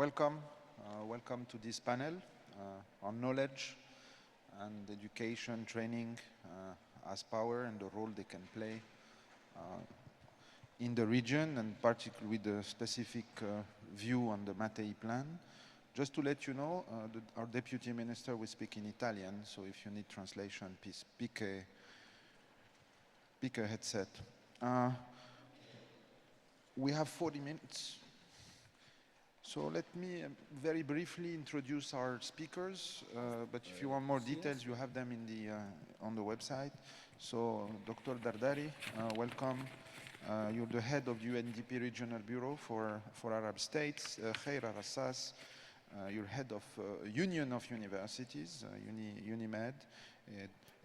welcome. Welcome to this panel on knowledge and education training as power and the role they can play in the region, and particularly with the specific view on the Mattei plan. Just to let you know, our Deputy Minister will speak in Italian, so if you need translation, please pick a headset. We have 40 minutes. So let me very briefly introduce our speakers, but if you want more details, you have them in the, on the website. So Dr. Dardari, welcome. You're the head of UNDP Regional Bureau for Arab States. Khaira Rassas, you're head of Union of Universities, UNIMED.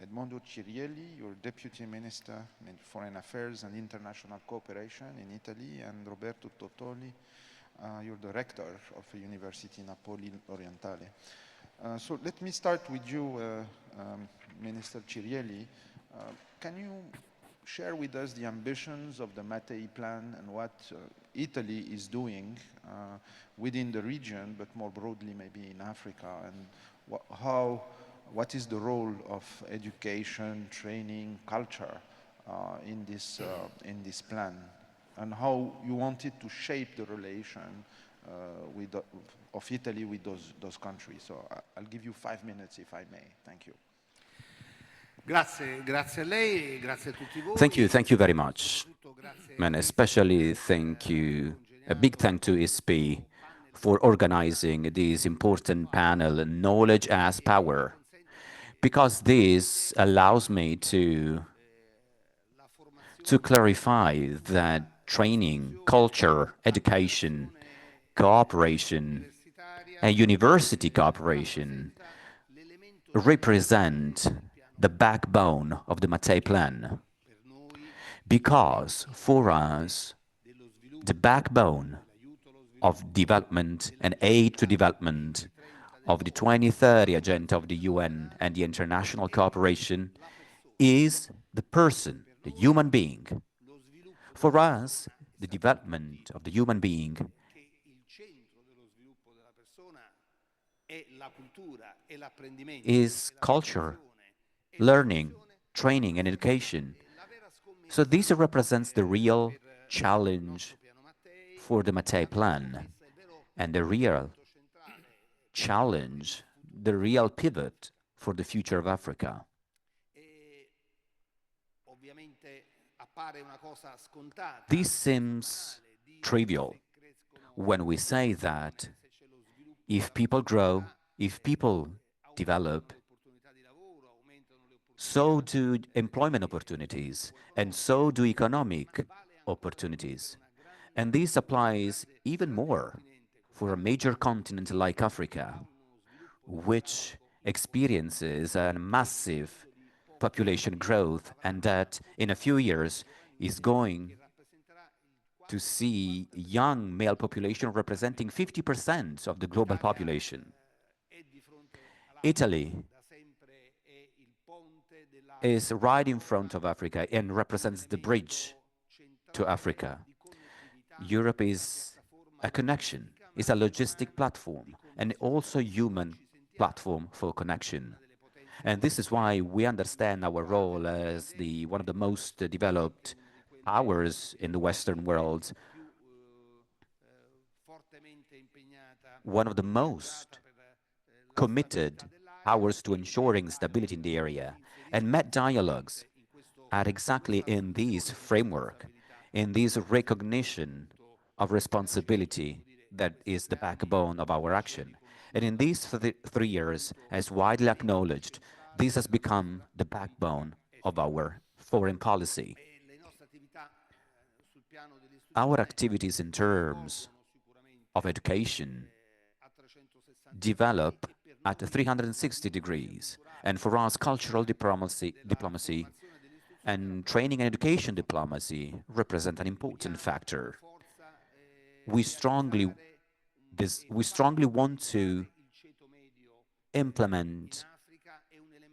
Edmondo Cirielli, your Deputy Minister in Foreign Affairs and International Cooperation in Italy, and Roberto Totoli, you're the rector of the University Napoli Orientale. So let me start with you, Minister Cirielli. Can you share with us the ambitions of the Mattei plan and what Italy is doing within the region, but more broadly maybe in Africa, and what is the role of education, training, culture in this plan, and how you wanted to shape the relation of Italy with those countries? So I'll give you 5 minutes if I may. Thank you. Thank you very much, and especially a big thank to ISPI for organizing this important panel, Knowledge as Power, because this allows me to clarify that training, culture, education, cooperation, and university cooperation represent the backbone of the Mattei plan. Because for us, the backbone of development and aid to development of the 2030 agenda of the UN and the international cooperation is the person, the human being. For us, the development of the human being is culture, learning, training, and education. So this represents the real challenge for the Mattei plan, and the real challenge, the real pivot for the future of Africa. This seems trivial when we say that if people grow, if people develop, so do employment opportunities, and so do economic opportunities. And this applies even more for a major continent like Africa, which experiences a massive population growth, and that in a few years is going to see young male population representing 50% of the global population. Italy is right in front of Africa and represents the bridge to Africa. Europe is a connection, is a logistic platform, and also human platform for connection. And this is why we understand our role as one of the most developed powers in the Western world, one of the most committed powers to ensuring stability in the area. And Met dialogues are exactly in this framework, in this recognition of responsibility that is the backbone of our action. And in these 3 years, as widely acknowledged, this has become the backbone of our foreign policy. Our activities in terms of education develop at 360 degrees. And for us, cultural diplomacy and training and education diplomacy represent an important factor. We strongly want to implement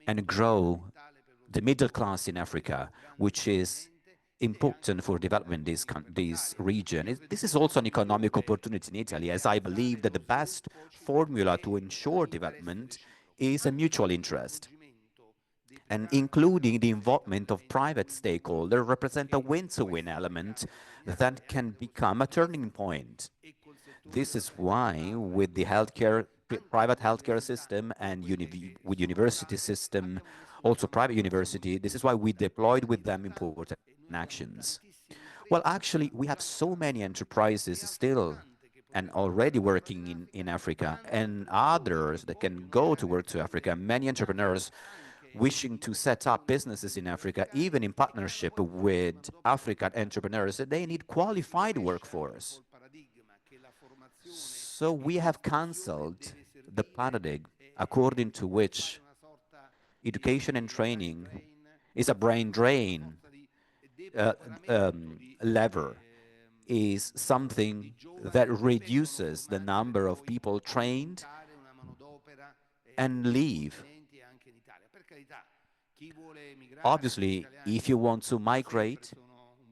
and grow the middle class in Africa, which is important for development this region. This is also an economic opportunity in Italy, as I believe that the best formula to ensure development is a mutual interest, and including the involvement of private stakeholders represent a win-to-win element that can become a turning point. This is why, with the private healthcare system and with university system, also private university, this is why we deployed with them important actions. Well, actually, we have so many enterprises still and already working in Africa, and others that can go to work to Africa, many entrepreneurs wishing to set up businesses in Africa, even in partnership with African entrepreneurs, they need qualified workforce. So we have cancelled the paradigm according to which education and training is a brain drain uh, lever, is something that reduces the number of people trained and leave. Obviously, if you want to migrate,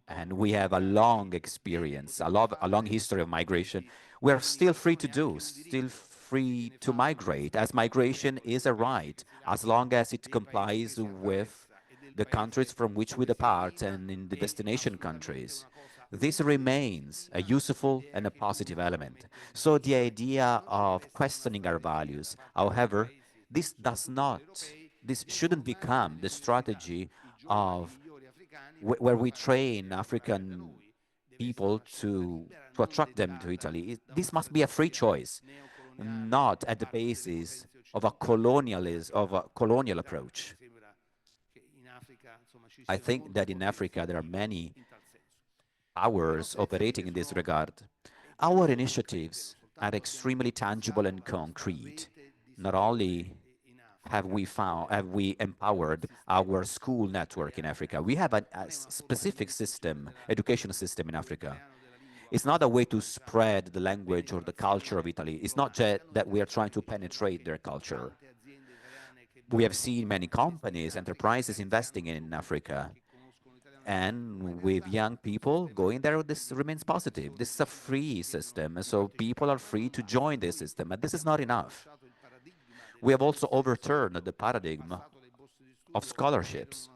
and we have a long experience, a long history of migration, we are still free to do, still free to migrate, as migration is a right, as long as it complies with the countries from which we depart and in the destination countries. This remains a useful and a positive element. So the idea of questioning our values, however, this shouldn't become the strategy of where we train African people to attract them to Italy. This must be a free choice, not at the basis of a colonial approach. I think that in Africa there are many powers operating in this regard. Our initiatives are extremely tangible and concrete. Not only have we empowered our school network in Africa, we have a specific system, education system in Africa. It's not a way to spread the language or the culture of Italy. It's not just that we are trying to penetrate their culture. We have seen many companies, enterprises investing in Africa, and with young people going there, this remains positive. This is a free system, so people are free to join this system, and this is not enough. We have also overturned the paradigm of scholarships.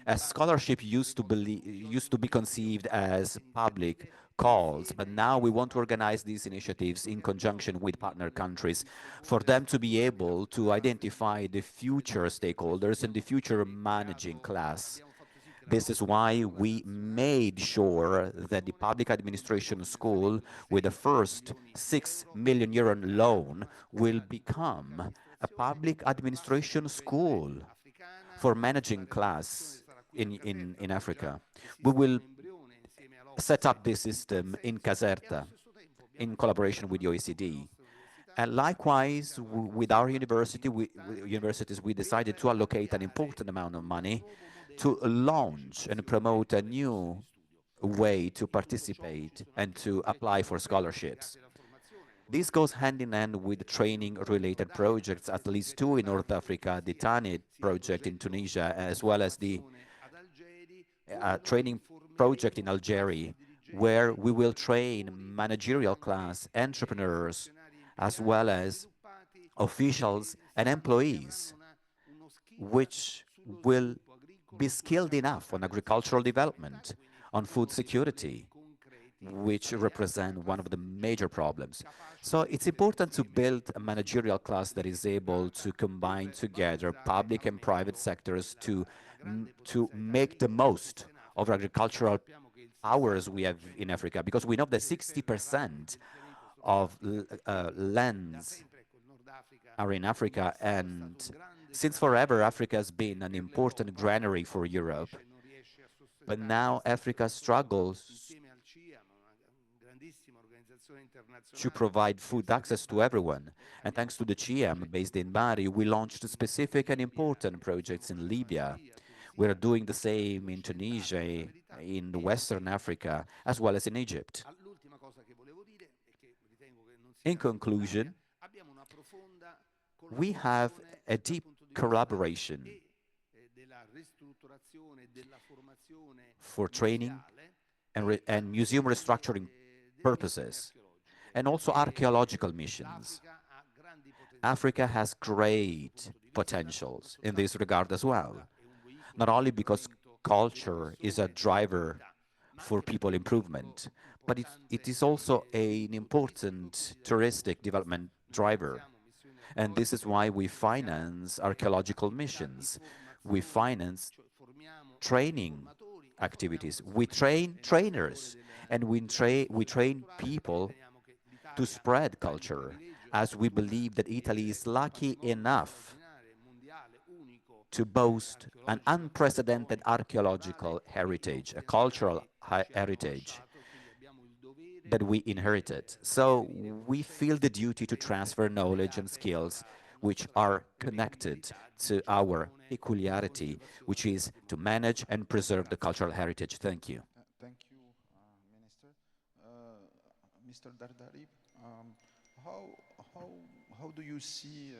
As scholarship used to be conceived as public calls, but now we want to organize these initiatives in conjunction with partner countries for them to be able to identify the future stakeholders and the future managing class. This is why we made sure that the public administration school, with the first 6 million euro loan, will become a public administration school for managing class in Africa. We will set up this system in Caserta in collaboration with the OECD. And likewise, with our universities, we decided to allocate an important amount of money to launch and promote a new way to participate and to apply for scholarships. This goes hand in hand with training-related projects, at least two in North Africa, the TANIT project in Tunisia, as well as the training project in Algeria, where we will train managerial class, entrepreneurs, as well as officials and employees, which will be skilled enough on agricultural development, on food security, which represent one of the major problems. So it's important to build a managerial class that is able to combine together public and private sectors to make the most of agricultural powers we have in Africa, because we know that 60% of lands are in Africa, and since forever Africa has been an important granary for Europe, but now Africa struggles to provide food access to everyone. And thanks to the GM based in Bari, we launched specific and important projects in Libya. We're doing the same in Tunisia, in Western Africa, as well as in Egypt. In conclusion, we have a deep collaboration for training and museum restructuring purposes, and also archaeological missions. Africa has great potentials in this regard as well, not only because culture is a driver for people improvement, but it is also an important touristic development driver. And this is why we finance archaeological missions. We finance training activities. We train trainers, and we train people to spread culture, as we believe that Italy is lucky enough to boast an unprecedented archaeological heritage, a cultural heritage that we inherited. So we feel the duty to transfer knowledge and skills which are connected to our peculiarity, which is to manage and preserve the cultural heritage. Thank you. Thank you, Minister. Mr. Dardari, um, how, how, how do you see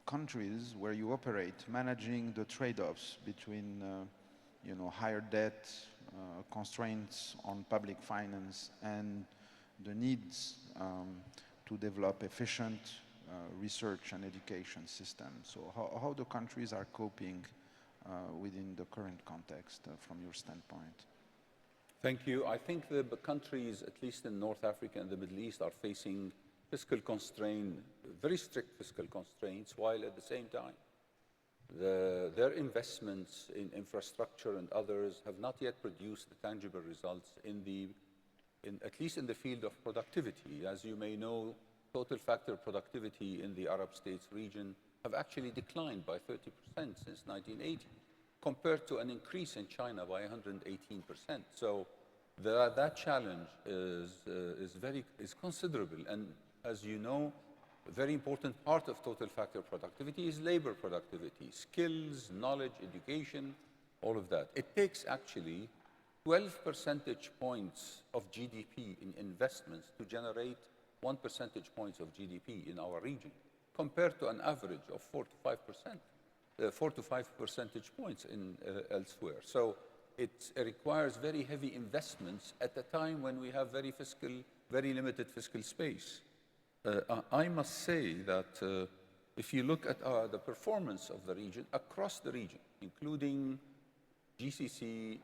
countries where you operate managing the trade-offs between higher debt, constraints on public finance, and the needs to develop efficient research and education systems? So how the countries are coping within the current context from your standpoint? Thank you. I think the countries, at least in North Africa and the Middle East, are facing fiscal constraint, very strict fiscal constraints, while at the same time, their investments in infrastructure and others have not yet produced the tangible results at least in the field of productivity. As you may know, total factor productivity in the Arab states region have actually declined by 30% since 1980, compared to an increase in China by 118%. So that challenge is considerable. And as you know, a very important part of total factor productivity is labor productivity, skills, knowledge, education, all of that. It takes actually 12 percentage points of GDP in investments to generate 1 percentage points of GDP in our region, compared to an average of 4 to 5 percentage points elsewhere. So it requires very heavy investments at a time when we have very limited fiscal space. I must say that if you look at the performance of the region, across the region, including GCC,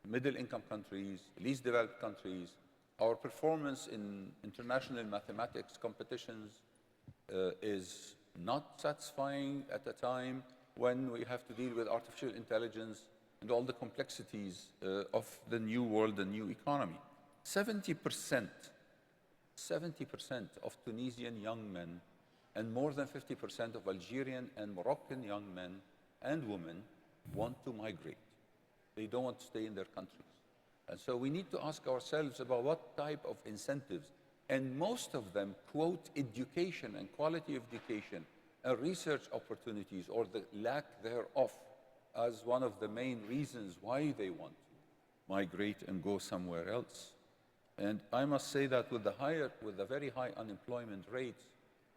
middle-income countries, least developed countries, our performance in international mathematics competitions is not satisfying at a time when we have to deal with artificial intelligence and all the complexities of the new world, the new economy. 70% of Tunisian young men and more than 50% of Algerian and Moroccan young men and women want to migrate. They don't want to stay in their countries. And so we need to ask ourselves about what type of incentives, and most of them quote education and quality of education and research opportunities, or the lack thereof, as one of the main reasons why they want to migrate and go somewhere else. And I must say that with the very high unemployment rates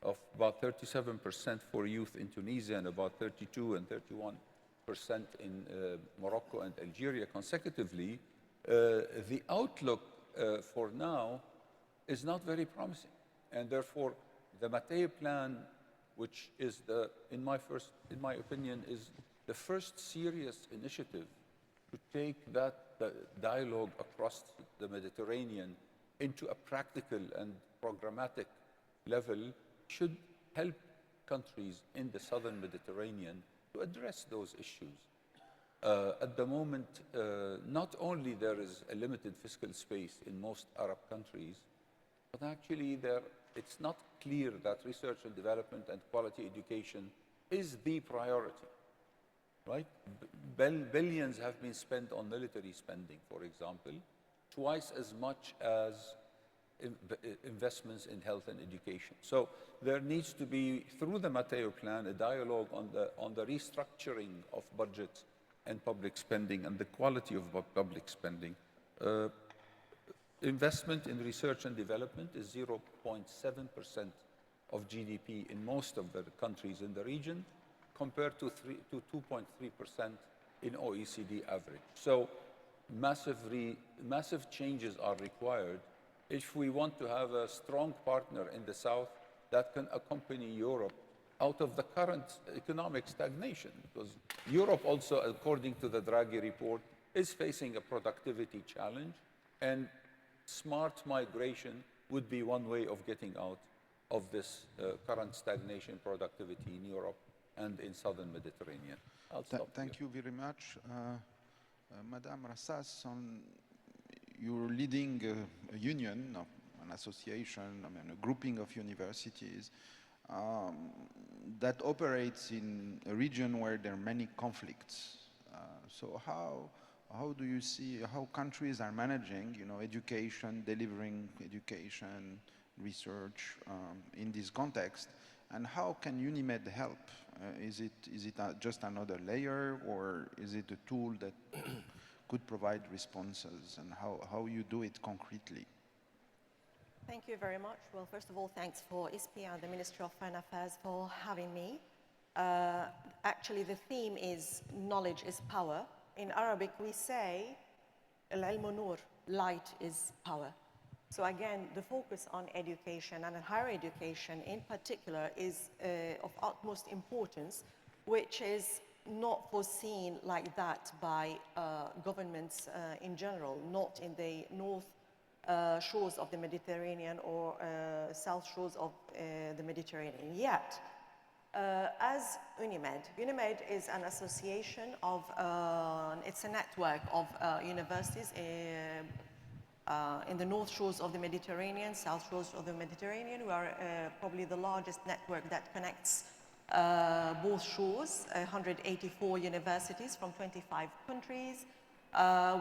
of about 37% for youth in Tunisia and about 32 and 31% in Morocco and Algeria consecutively, the outlook for now is not very promising. And therefore, the Mattei plan, which is in my opinion, is the first serious initiative to take that dialogue across the Mediterranean into a practical and programmatic level, should help countries in the southern Mediterranean to address those issues. At the moment, not only there is a limited fiscal space in most Arab countries, but actually it's not clear that research and development and quality education is the priority. Right? Billions have been spent on military spending, for example, twice as much as investments in health and education. So there needs to be, through the Mattei plan, a dialogue on the restructuring of budgets and public spending and the quality of public spending. Investment in research and development is 0.7% of GDP in most of the countries in the region, compared to 2.3% in OECD average. So massive changes are required if we want to have a strong partner in the South that can accompany Europe out of the current economic stagnation. Because Europe also, according to the Draghi report, is facing a productivity challenge, and smart migration would be one way of getting out of this current stagnation productivity in Europe and in southern Mediterranean. I'll stop Thank you very much. Madame Rassas, you're leading a union, an association, a grouping of universities that operates in a region where there are many conflicts. So how do you see how countries are managing, education, delivering education, research in this context, and how can UNIMED help? Is it just another layer, or is it a tool that could provide responses, and how you do it concretely? Thank you very much. Well, first of all, thanks for ISPI and the Ministry of Foreign Affairs for having me. Actually, the theme is knowledge is power. In Arabic, we say, al-ilmu nur, light is power. So again, the focus on education and higher education in particular is of utmost importance, which is not foreseen like that by governments in general, not in the north shores of the Mediterranean or south shores of the Mediterranean yet. As UNIMED is an association of, it's a network of universities in the north shores of the Mediterranean, south shores of the Mediterranean. We are probably the largest network that connects both shores, 184 universities from 25 countries.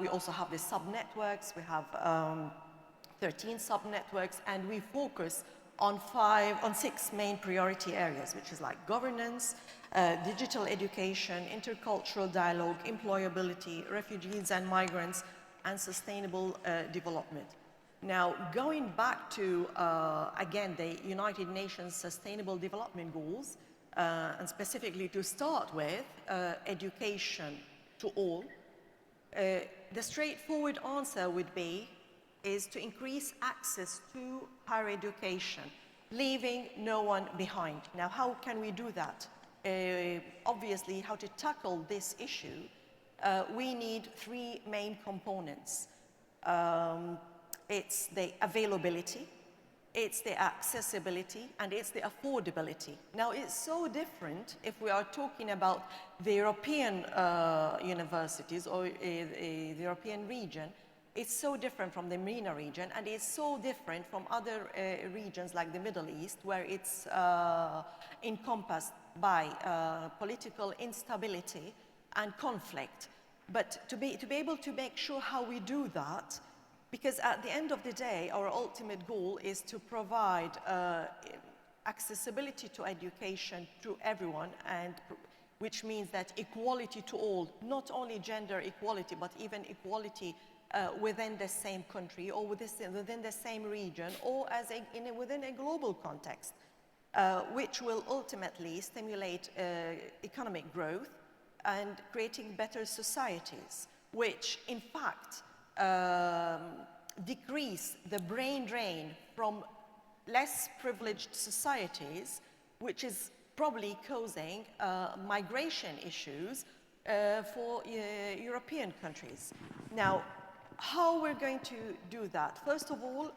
We also have the sub-networks. We have 13 sub-networks, and we focus on 6 main priority areas, which is like governance, digital education, intercultural dialogue, employability, refugees and migrants, and sustainable development. Now, going back to, again, the United Nations Sustainable Development Goals, and specifically to start with, education to all, the straightforward answer would be is to increase access to higher education, leaving no one behind. Now, how can we do that? Obviously, how to tackle this issue, we need 3 main components. It's the availability, it's the accessibility, and it's the affordability. Now, it's so different if we are talking about the European universities or the European region. It's so different from the MENA region, and it's so different from other regions like the Middle East, where it's encompassed by political instability and conflict. But to be able to make sure how we do that, because at the end of the day, our ultimate goal is to provide accessibility to education to everyone, and which means that equality to all, not only gender equality, but even equality within the same country or within the same region, or within a global context, which will ultimately stimulate economic growth and creating better societies, which in fact decrease the brain drain from less privileged societies, which is probably causing migration issues for European countries. How we're going to do that? First of all,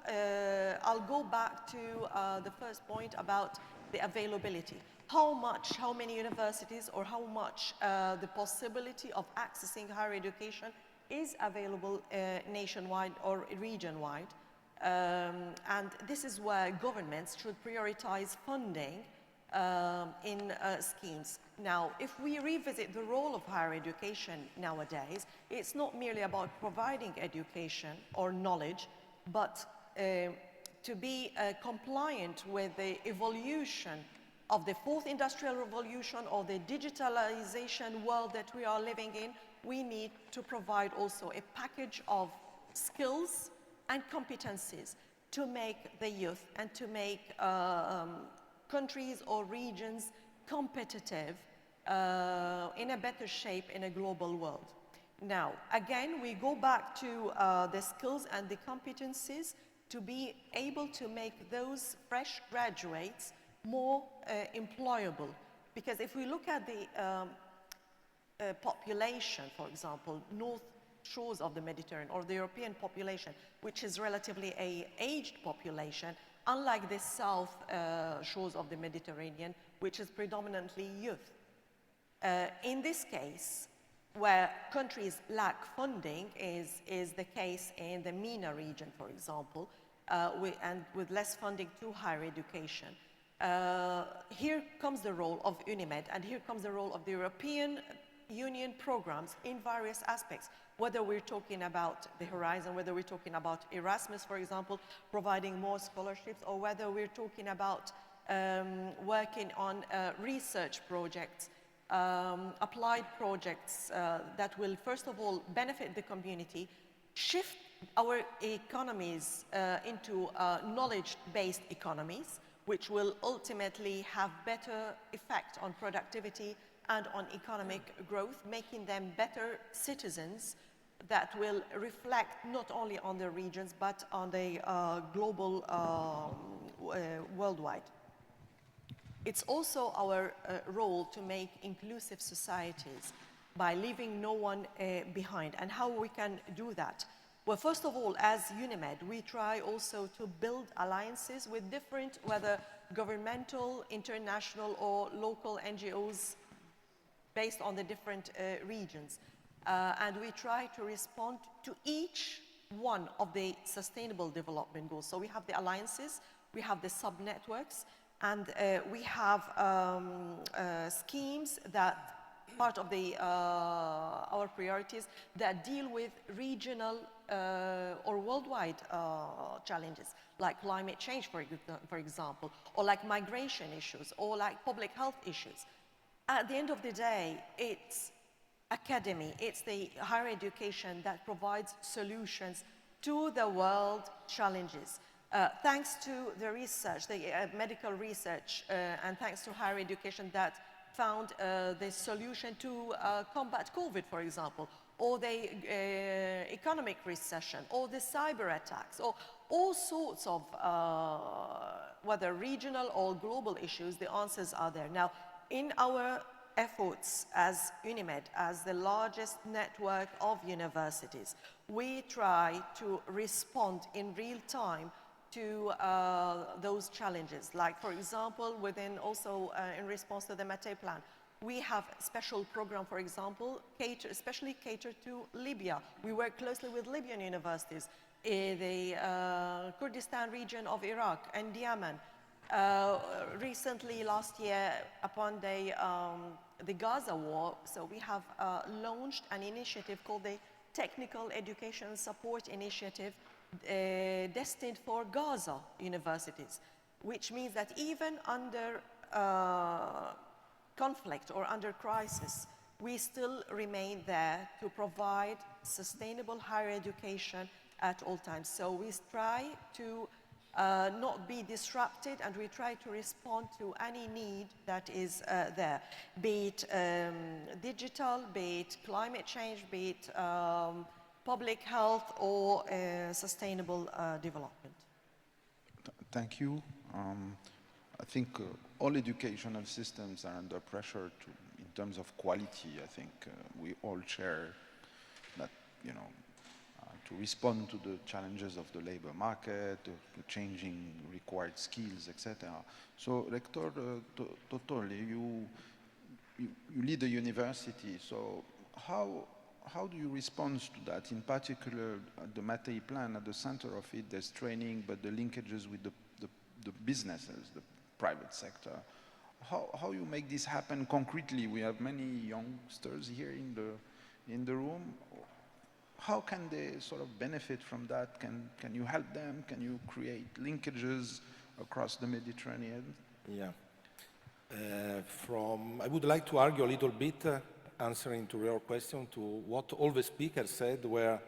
I'll go back to the first point about the availability. How many universities, or how much the possibility of accessing higher education is available nationwide or region-wide. And this is where governments should prioritize funding in schemes. Now, if we revisit the role of higher education nowadays, it's not merely about providing education or knowledge, but to be compliant with the evolution of the 4th industrial revolution or the digitalization world that we are living in. We need to provide also a package of skills and competencies to make the youth and to make countries or regions competitive in a better shape in a global world. Now, again, we go back to the skills and the competencies to be able to make those fresh graduates more employable. Because if we look at the population, for example, north shores of the Mediterranean or the European population, which is relatively an aged population, unlike the south shores of the Mediterranean, which is predominantly youth. In this case, where countries lack funding is the case in the MENA region, for example, and with less funding to higher education. Here comes the role of UNIMED, and here comes the role of the European Union programs in various aspects, whether we're talking about the Horizon, whether we're talking about Erasmus, for example, providing more scholarships, or whether we're talking about working on research projects, applied projects that will, first of all, benefit the community, shift our economies into knowledge-based economies, which will ultimately have better effect on productivity and on economic growth, making them better citizens that will reflect not only on the regions, but on the global, worldwide. It's also our role to make inclusive societies by leaving no one behind. And how we can do that? Well, first of all, as UNIMED, we try also to build alliances with different, whether governmental, international, or local NGOs based on the different regions. And we try to respond to each one of the sustainable development goals. So we have the alliances, we have the sub-networks, and we have schemes that part of the our priorities that deal with regional or worldwide challenges, like climate change, for example, or like migration issues, or like public health issues. At the end of the day, it's academy, it's the higher education that provides solutions to the world challenges. Thanks to the research, the medical research, and thanks to higher education that found the solution to combat COVID, for example, or the economic recession, or the cyber attacks, or all sorts of, whether regional or global issues, the answers are there. Now, in our efforts as UNIMED, as the largest network of universities, we try to respond in real time to those challenges. Like, for example, within also in response to the Mattei plan, we have a special program, for example, especially catered to Libya. We work closely with Libyan universities in the Kurdistan region of Iraq and Yemen. Recently, last year, upon the Gaza war, so we have launched an initiative called the Technical Education Support Initiative, destined for Gaza universities, which means that even under conflict or under crisis, we still remain there to provide sustainable higher education at all times. So we try to not be disrupted, and we try to respond to any need that is there, be it digital, be it climate change, be it public health, or sustainable development. Thank you. I think all educational systems are under pressure in terms of quality. I think we all share that, you know, to respond to the challenges of the labor market, the changing required skills, etc. So, Rector Totoli, you lead a university. So, how do you respond to that? In particular, the Mattei plan, at the center of it, there's training, but the linkages with the businesses, the private sector. How you make this happen concretely? We have many youngsters here in the room. How can they sort of benefit from that? Can you help them? Can you create linkages across the Mediterranean? Yeah. I would like to argue a little bit, answering to your question, to what all the speakers said, where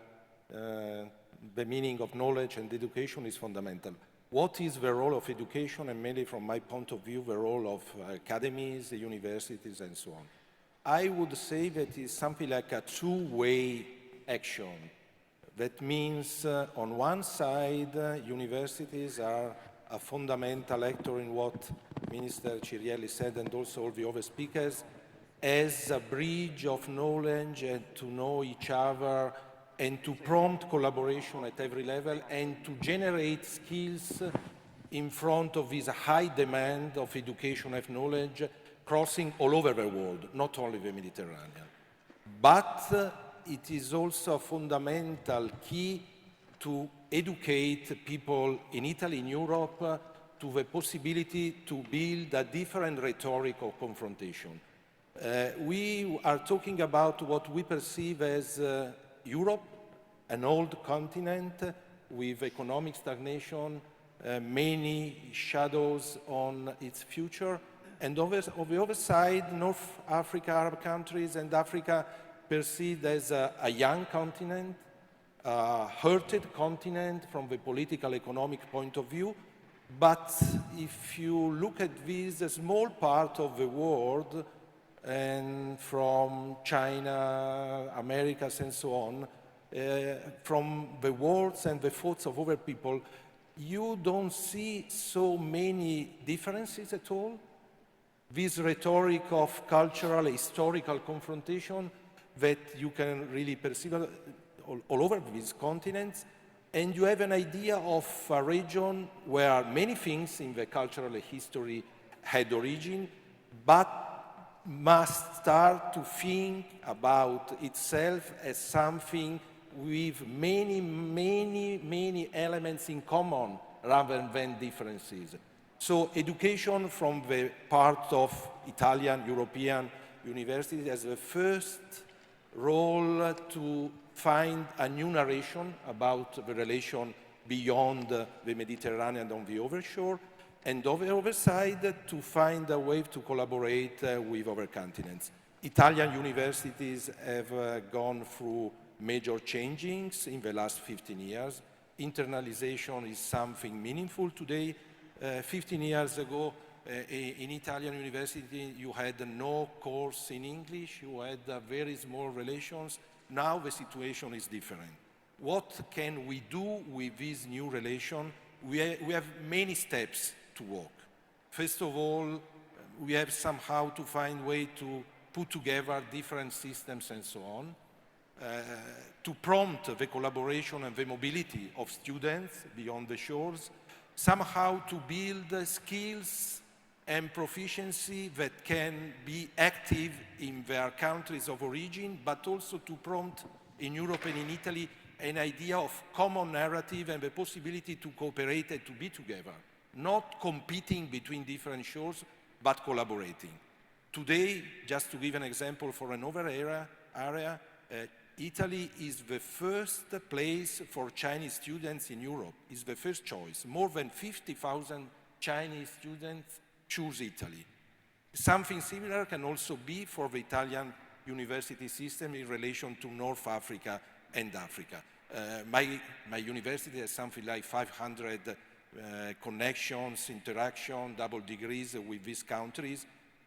the meaning of knowledge and education is fundamental. What is the role of education, and mainly from my point of view, the role of academies, the universities, and so on? I would say that it's something like a two-way action. That means, on one side, universities are a fundamental actor in what Minister Cirielli said, and also all the other speakers, as a bridge of knowledge and to know each other and to prompt collaboration at every level and to generate skills in front of this high demand of education and knowledge crossing all over the world, not only the Mediterranean. But it is also a fundamental key to educate people in Italy, in Europe, to the possibility to build a different rhetoric of confrontation. We are talking about what we perceive as Europe, an old continent with economic stagnation, many shadows on its future. And on the other side, North Africa, Arab countries, and Africa perceived as a young continent, a hurted continent from the political economic point of view. But if you look at this small part of the world, and from China, Americas, and so on, from the words and the thoughts of other people, you don't see so many differences at all. This rhetoric of cultural, historical confrontation that you can really perceive all over these continents, and you have an idea of a region where many things in the cultural history had origin, but must start to think about itself as something with many, many, many elements in common rather than differences. So education from the part of Italian, European universities has the first role to find a new narration about the relation beyond the Mediterranean on the other shore, and on the other side to find a way to collaborate with other continents. Italian universities have gone through major changes in the last 15 years. Internalization is something meaningful today. 15 years ago, in Italian university, you had no course in English, you had very small relations. Now the situation is different. What can we do with this new relation? We have many steps to walk. First of all, we have somehow to find a way to put together different systems and so on, to prompt the collaboration and the mobility of students beyond the shores, somehow to build skills and proficiency that can be active in their countries of origin, but also to prompt in Europe and in Italy an idea of common narrative and the possibility to cooperate and to be together, not competing between different shores, but collaborating. Today, just to give an example for another area, Italy is the first place for Chinese students in Europe, is the first choice. More than 50,000 Chinese students choose Italy. Something similar can also be for the Italian university system in relation to North Africa and Africa. My university has something like 500 connections, interaction, double degrees with these countries.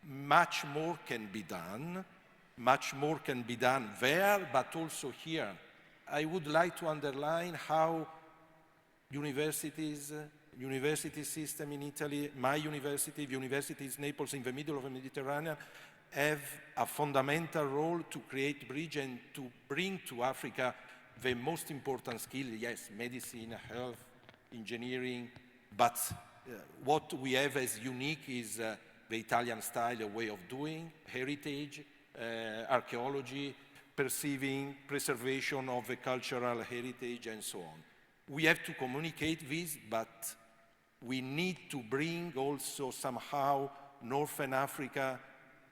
Much more can be done. Much more can be done there, but also here. I would like to underline how university system in Italy, my university, the universities in Naples in the middle of the Mediterranean, have a fundamental role to create bridge and to bring to Africa the most important skill, yes, medicine, health, engineering, but what we have as unique is the Italian style, a way of doing, heritage, archaeology, preservation of the cultural heritage, and so on. We have to communicate this, but we need to bring also somehow Northern Africa,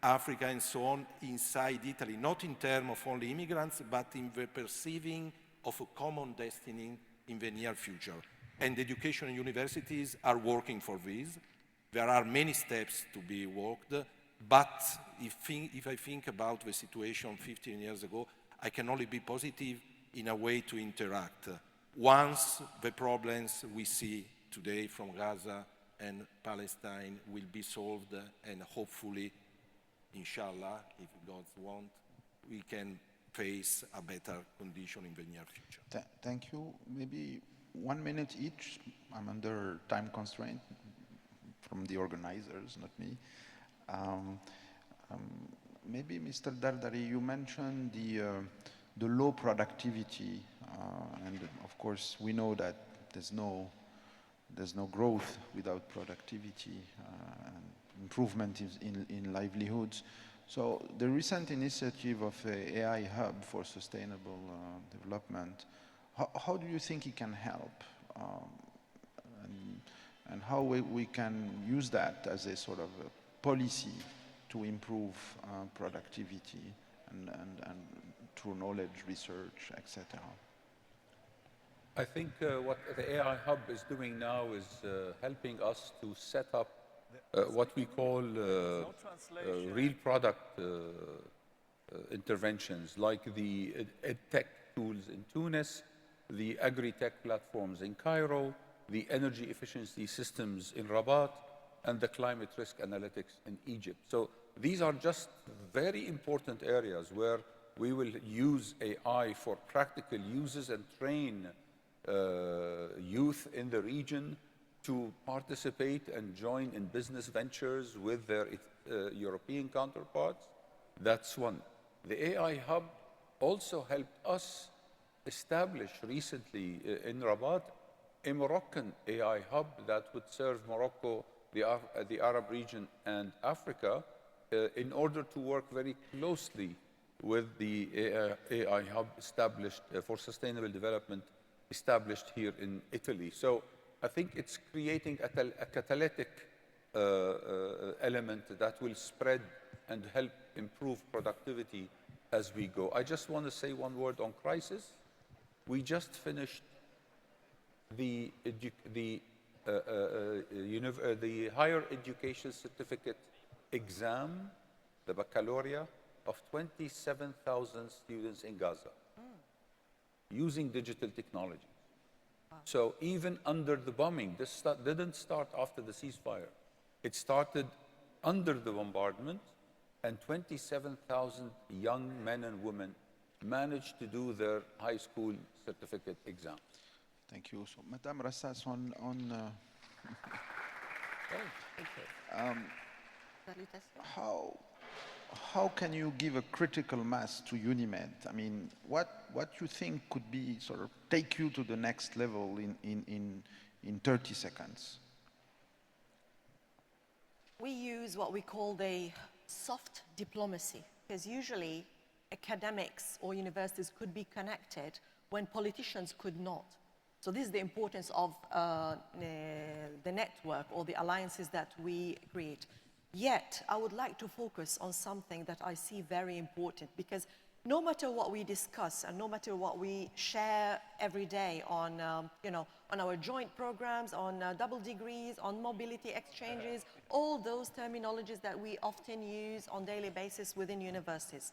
Africa, and so on inside Italy, not in terms of only immigrants, but in the perceiving of a common destiny in the near future. And education and universities are working for this. There are many steps to be walked, but if I think about the situation 15 years ago, I can only be positive in a way to interact. Once the problems we see today from Gaza and Palestine will be solved and hopefully inshallah, if God wants, we can face a better condition in the near future. Thank you. Maybe 1 minute each. I'm under time constraint from the organizers, not me. Maybe Mr. Dardari, you mentioned the low productivity, and of course we know that there's no growth without productivity and improvement in livelihoods. So the recent initiative of a AI hub for sustainable development, how do you think it can help? And how we can use that as a sort of a policy to improve productivity and through knowledge, research, etc. I think what the AI Hub is doing now is helping us to set up what we call real product interventions, like the EdTech tools in Tunis, the agri-tech platforms in Cairo, the energy efficiency systems in Rabat, and the climate risk analytics in Egypt. So these are just very important areas where we will use AI for practical uses and train youth in the region to participate and join in business ventures with their European counterparts. That's one. The AI Hub also helped us establish recently in Rabat a Moroccan AI Hub that would serve Morocco, the Arab region, and Africa in order to work very closely with the AI Hub established for sustainable development established here in Italy. So I think it's creating a catalytic element that will spread and help improve productivity as we go. I just want to say one word on crisis. We just finished the higher education certificate exam, the baccalaureate, of 27,000 students in Gaza using digital technology. So even under the bombing, this didn't start after the ceasefire. It started under the bombardment, and 27,000 young men and women managed to do their high school certificate exams. Thank you. So, Madame Rassas, on how can you give a critical mass to UNIMED? I mean, what you think could be sort of take you to the next level in 30 seconds? We use what we call the soft diplomacy, because usually academics or universities could be connected when politicians could not. So this is the importance of the network or the alliances that we create. Yet, I would like to focus on something that I see very important, because no matter what we discuss and no matter what we share every day on, on our joint programs, on double degrees, on mobility exchanges, all those terminologies that we often use on a daily basis within universities,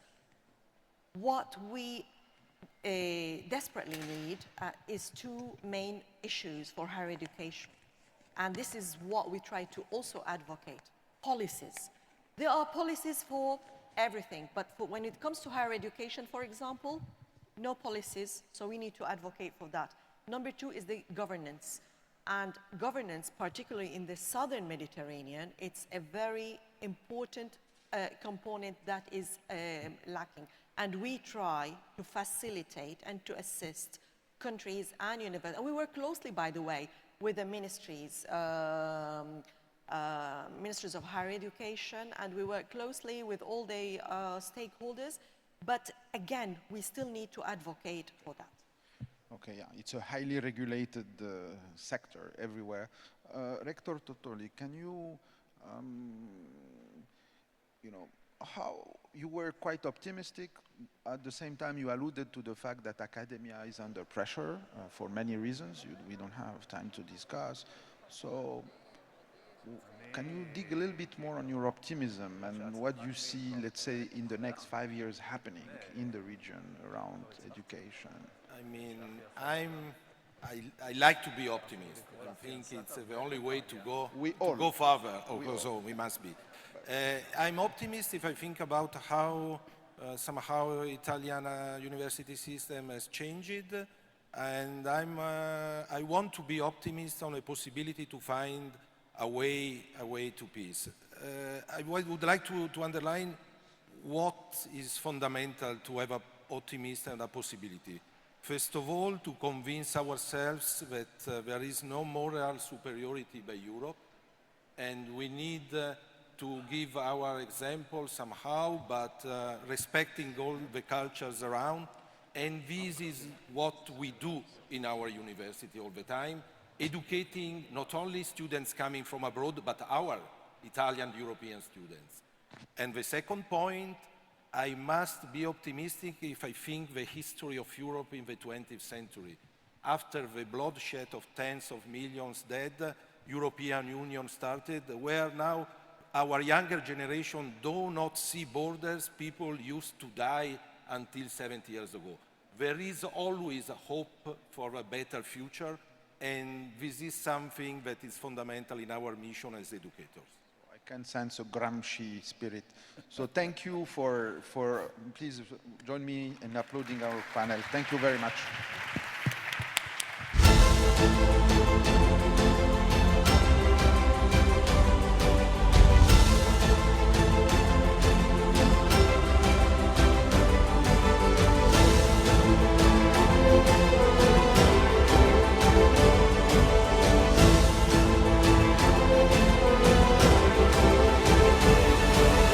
what we desperately need is two main issues for higher education. And this is what we try to also advocate. Policies. There are policies for everything, but when it comes to higher education, for example, no policies, so we need to advocate for that. Number two is the governance. And governance, particularly in the southern Mediterranean, it's a very important component that is lacking. And we try to facilitate and to assist countries and universities. And we work closely, by the way, with the ministries, ministries of higher education, and we work closely with all the stakeholders. But again, we still need to advocate for that. Okay, yeah, it's a highly regulated sector everywhere. Rector Totoli, can you, how you were quite optimistic. At the same time, you alluded to the fact that academia is under pressure for many reasons we don't have time to discuss. So can you dig a little bit more on your optimism and what you see, let's say, in the next 5 years happening in the region around education? I mean, I like to be optimist. I think it's the only way to go, We to all. go further. So we must be. I'm optimist if I think about how somehow Italian university system has changed, and I want to be optimist on the possibility to find a way to peace. I would like to underline what is fundamental to have an optimism and a possibility. First of all, to convince ourselves that there is no moral superiority by Europe, and we need to give our example somehow, but respecting all the cultures around. And this is what we do in our university all the time, educating not only students coming from abroad, but our Italian European students. And the second point, I must be optimistic if I think the history of Europe in the 20th century. After the bloodshed of tens of millions dead, European Union started, where now our younger generation do not see borders. People used to die until 70 years ago. There is always a hope for a better future, and this is something that is fundamental in our mission as educators. I can sense a Gramsci spirit. So thank you please join me in applauding our panel. Thank you very much.